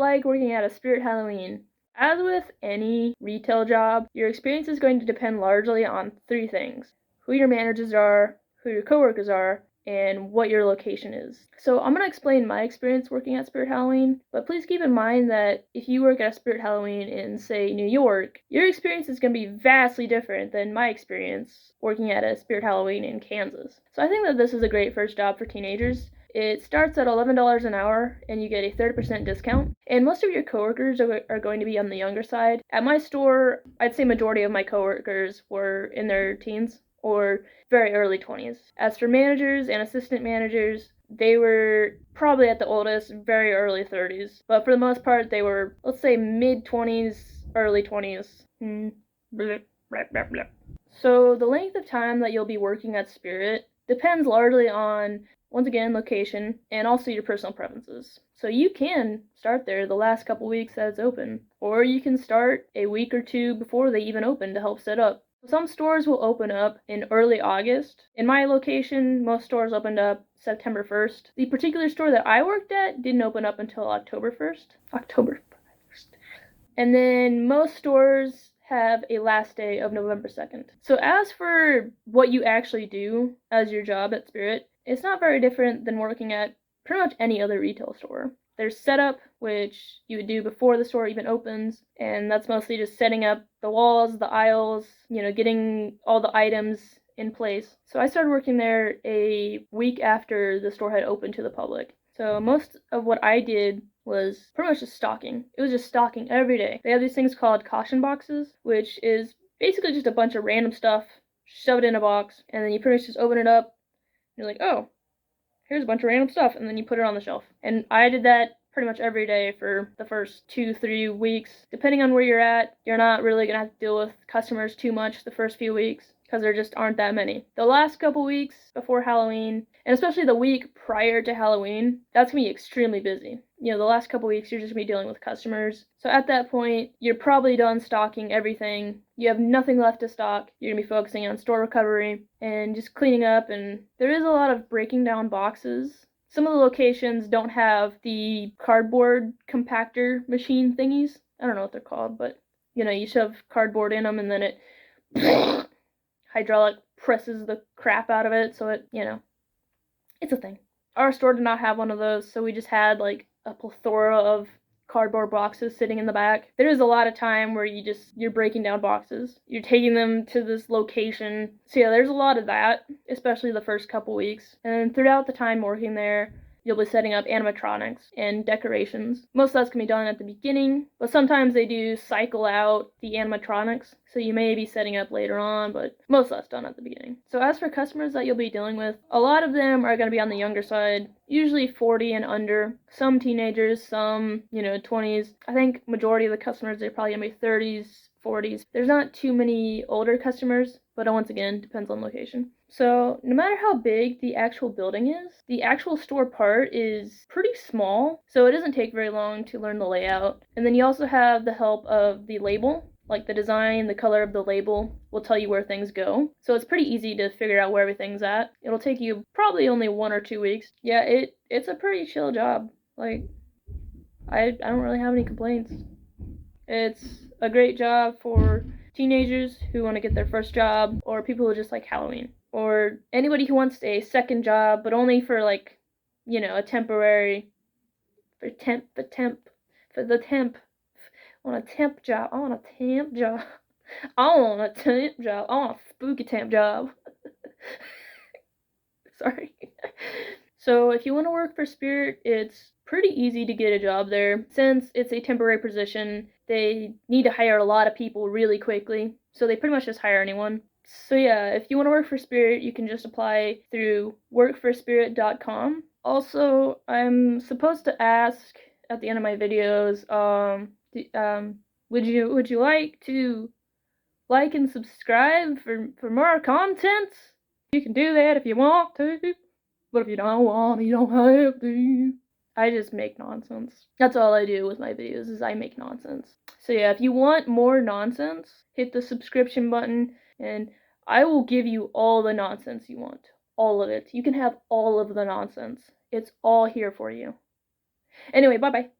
like working at a Spirit Halloween? As with any retail job, your experience is going to depend largely on 3 things: who your managers are, who your coworkers are, and what your location is. So I'm going to explain my experience working at Spirit Halloween, but please keep in mind that if you work at a Spirit Halloween in, say, New York, your experience is going to be vastly different than my experience working at a Spirit Halloween in Kansas. So I think that this is a great first job for teenagers. It starts at $11 an hour, and you get a 30% discount. And most of your coworkers are going to be on the younger side. At my store, I'd say majority of my coworkers were in their teens or very early 20s. As for managers and assistant managers, they were probably at the oldest, very early 30s. But for the most part, they were, let's say, mid-20s, early 20s. So the length of time that you'll be working at Spirit depends largely on, once again, location, and also your personal preferences. So you can start there the last couple weeks that it's open, or you can start a week or 2 before they even open to help set up. Some stores will open up in early August. In my location, most stores opened up September 1st. The particular store that I worked at didn't open up until October 1st. And then most stores have a last day of November 2nd. So as for what you actually do as your job at Spirit, it's not very different than working at pretty much any other retail store. There's setup, which you would do before the store even opens, and that's mostly just setting up the walls, the aisles, getting all the items in place. So I started working there a week after the store had opened to the public. So most of what I did was pretty much just stocking. It was just stocking every day. They have these things called caution boxes, which is basically just a bunch of random stuff, shove it in a box, and then you pretty much just open it up, and you're like, oh, here's a bunch of random stuff, and then you put it on the shelf. And I did that pretty much every day for the first 2-3 weeks. Depending on where you're at, you're not really going to have to deal with customers too much the first few weeks, because there just aren't that many. The last couple weeks before Halloween, and especially the week prior to Halloween, that's going to be extremely busy. The last couple weeks, you're just going to be dealing with customers. So at that point, you're probably done stocking everything. You have nothing left to stock. You're going to be focusing on store recovery and just cleaning up. And there is a lot of breaking down boxes. Some of the locations don't have the cardboard compactor machine thingies. I don't know what they're called, but, you shove cardboard in them and then it hydraulic presses the crap out of it. So it's a thing. Our store did not have one of those, so we just had like a plethora of cardboard boxes sitting in the back. There is a lot of time where you're breaking down boxes. You're taking them to this location. So yeah, there's a lot of that, especially the first couple weeks. And then throughout the time working there, you'll be setting up animatronics and decorations. Most of that's going to be done at the beginning, but sometimes they do cycle out the animatronics, so you may be setting up later on, but most of that's done at the beginning. So as for customers that you'll be dealing with, a lot of them are going to be on the younger side, usually 40 and under. Some teenagers, some, 20s. I think majority of the customers are probably going to be 30s, 40s. There's not too many older customers, but once again, depends on location. So no matter how big the actual building is, the actual store part is pretty small, so it doesn't take very long to learn the layout. And then you also have the help of the label, like the design, the color of the label will tell you where things go. So it's pretty easy to figure out where everything's at. It'll take you probably only 1 or 2 weeks. Yeah, it's a pretty chill job. Like, I don't really have any complaints. It's a great job for teenagers who want to get their first job, or people who just like Halloween, or anybody who wants a second job, but only for like, a temporary, for the temp. I want a temp job. I want a temp job. I want a temp job. I want a spooky temp job. Sorry. So if you want to work for Spirit, it's pretty easy to get a job there. Since it's a temporary position, they need to hire a lot of people really quickly, so they pretty much just hire anyone. So yeah, if you want to work for Spirit, you can just apply through workforspirit.com. Also, I'm supposed to ask at the end of my videos, would you like to like and subscribe for more content? You can do that if you want to, but if you don't want, you don't have to. I just make nonsense. That's all I do with my videos, is I make nonsense. So yeah, if you want more nonsense, hit the subscription button, and I will give you all the nonsense you want. All of it. You can have all of the nonsense. It's all here for you. Anyway, bye-bye.